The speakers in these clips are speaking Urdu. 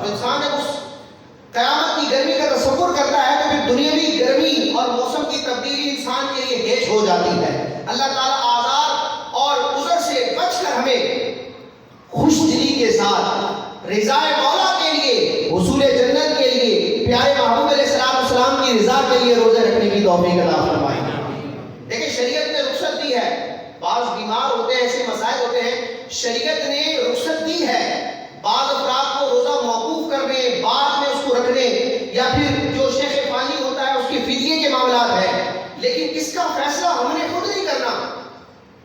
تو انسان جب اس قیامت کی گرمی کا تصور کرتا ہے تو پھر دنیاوی گرمی اور موسم کی تبدیلی انسان کے لیے ہیج ہو جاتی ہے۔ اللہ تعالیٰ آزار اور عذر سے بچ کر ہمیں خوش دلی کے ساتھ رضائے مولا کے لیے، حصول جنت کے لیے، پیارے محبوب علیہ السلام کی رضا کے لیے روزے رکھنے کی توفیق عطا فرمائے۔ دیکھیں شریعت نے رخصت دی ہے، بعض بیمار ہوتے ہیں، ایسے مسائل ہوتے ہیں، شریعت نے رخصت دی ہے بعض افراد کو روزہ موقوف کرنے، بعد میں اس کو رکھنے، یا پھر جو شیخ فانی ہوتا ہے اس کے فدیے کے معاملات ہیں، لیکن اس کا فیصلہ ہم نے خود نہیں کرنا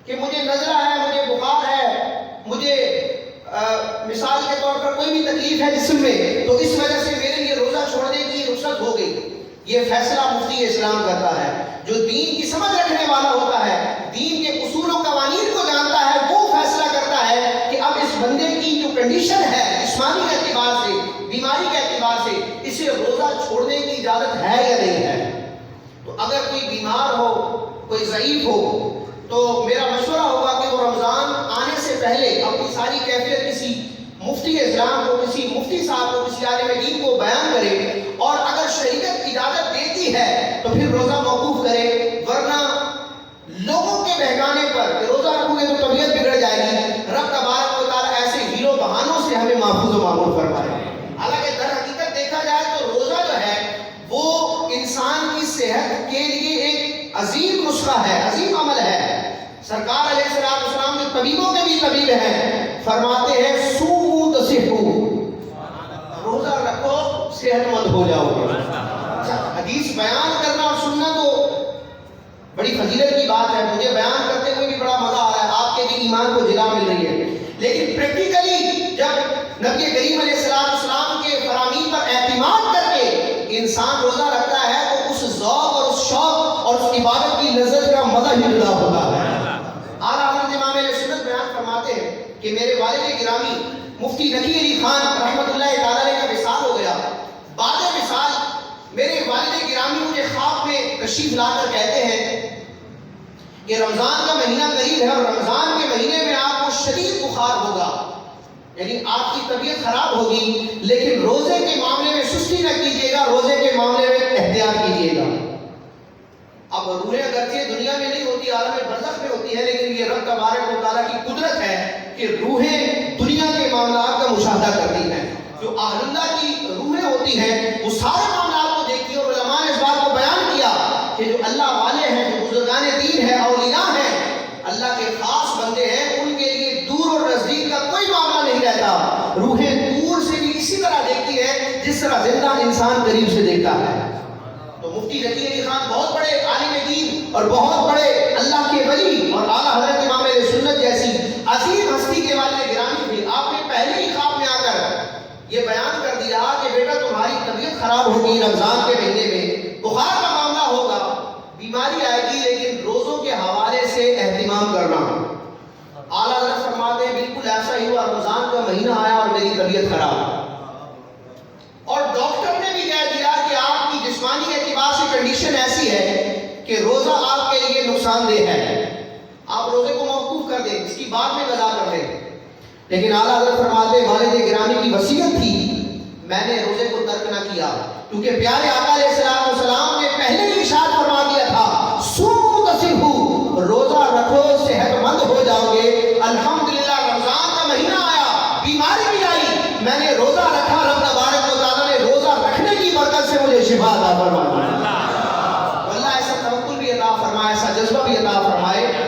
کہ مجھے نزلہ ہے، مجھے بخار ہے، مجھے مثال کے طور پر کوئی بھی تکلیف ہے جسم میں، تو اس وجہ سے میرے لیے روزہ چھوڑنے کی رخصت ہو گئی۔ یہ فیصلہ مفتی اسلام کرتا ہے۔ جو دین کی سمجھ رکھنے والا ہوتا ہے، دین کے اصول و قوانین کو جانتا ہے، وہ فیصلہ کرتا ہے کہ اب اس بندے کی جو کنڈیشن ہے جسمانی کے اعتبار سے، بیماری کے اعتبار سے، اسے روزہ چھوڑنے کی اجازت ہے یا نہیں ہے۔ تو اگر کوئی بیمار ہو، کوئی ضعیف ہو، تو میرا مشورہ ہوگا کہ وہ رمضان آنے سے پہلے اپنی ساری کیفیت کسی مفتی اسلام کو، کسی مفتی صاحب کو، کسی عالم دین کو بیان کرے، اور اگر شریعت اجازت دیتی ہے تو پھر روزہ موقوف کرے، ورنہ لوگوں کے بہکانے پر کہ روزہ رکھو گے تو طبیعت بگڑ جائے گی، رب تبارک و تعالیٰ ایسے ہیلو بہانوں سے ہمیں محفوظ و معمول فرمائے۔ حالانکہ در حقیقت دیکھا جائے تو روزہ جو ہے وہ انسان کی صحت کے لیے ایک عظیم نسخہ ہے، عظیم عمل ہے۔ سرکار علیہ السلام جو طبیبوں کے بھی طبیب ہیں، فرماتے ہیں صوموا تصحوا، روزہ رکھو صحت مند ہو جاؤ گے۔ حدیث بیان کرنا اور سننا تو بڑی فضیلت کی بات ہے، مجھے بیان کرتے ہوئے بھی بڑا مزہ آ رہا ہے، آپ کے بھی ایمان کو جلا مل رہی ہے، لیکن پریکٹیکلی جب نبی کریم علیہ السلام کے فرامین پر اعتماد کر کے انسان روزہ رکھتا ہے تو اس ذوق اور اس شوق اور اس عبادت کی لذت کا مزہ ہی جدا ہوتا ہے۔ اعلیٰ حضرت امام اہل سنت بیان فرماتے ہیں کہ میرے والد گرامی مفتی نقی علی خان رحمۃ اللہ تعالیٰ علیہ کا وصال ہو گیا۔ بعد وصال میرے والد گرامی مجھے خواب میں تشریف لا کر کہتے ہیں کہ رمضان کا مہینہ قریب ہے اور رمضان کے مہینے میں آپ کو شدید بخار ہوگا، یعنی آپ کی طبیعت خراب ہوگی، لیکن روزے کے معاملے میں سستی نہ کیجیے گا، روزے کے معاملے میں احتیاط کیجیے گا۔ اب روحیں اگرچہ دنیا میں نہیں ہوتی، عالم برزخ میں ہوتی ہے، لیکن یہ رب تبارک و تعالیٰ کی قدرت ہے کہ روحیں دنیا کے معاملات کا مشاہدہ کرتی ہیں۔ جو اہل اللہ کی روحیں ہوتی ہیں وہ سارے معاملات کو دیکھتی ہیں، اور علماء نے اس بات کو بیان کیا کہ جو اللہ والے ہیں، جو بزرگان دین ہیں، اولیاء ہیں، اللہ کے خاص بندے ہیں، ان کے لیے دور اور نزدیک کا کوئی معاملہ نہیں رہتا۔ روحیں دور سے بھی اسی طرح دیکھتی ہے جس طرح زندہ انسان قریب سے دیکھتا ہے۔ تو مفتی نقی علی خان بہت بڑے عالم دین اور بہت بڑے اللہ کے ولی اور اعلیٰ حضرت امام اہل سنت جیسی عظیم ہستی کے والد گرامی تھے۔ آپ نے پہلے ہی خواب میں آ کر یہ بیان کر دیا کہ بیٹا تمہاری طبیعت خراب ہوگی، رمضان کے مہینے میں بخار کا معاملہ ہوگا، بیماری آئے گی، لیکن روزوں کے حوالے سے اہتمام کرنا۔ اعلیٰ حضرت فرماتے ہیں بالکل ایسا ہی ہوا، رمضان کا مہینہ آیا اور میری طبیعت خراب، اور ڈاکٹر نے بھی کہہ دیا کہ آپ کی جسمانی اعتبار سے کنڈیشن ایسی ہے کہ روزہ آپ کے لیے نقصان دہ ہے، آپ روزے کو موقوف کر دیں، اس کی بعد میں قضا کر لیں۔ لیکن اعلیٰ حضرت فرماتے والد گرامی کی وصیت تھی، میں نے روزے کو ترک نہ کیا، کیونکہ پیارے آقا علیہ السلام نے پہلے ہی ارشاد فرما دیا تھا صوموا تصحوا، روزہ رکھو صحت مند ہو جاؤ گے۔ الحمدللہ رمضان کا مہینہ آیا، بیماری بھی آئی، میں نے روزہ رکھا، رب تبارک و تعالیٰ نے روزہ رکھنے کی برکت سے مجھے شفا عطا فرمائی، اللہ ایسا توکل بھی عطا فرمائے، ایسا جذبہ بھی عطا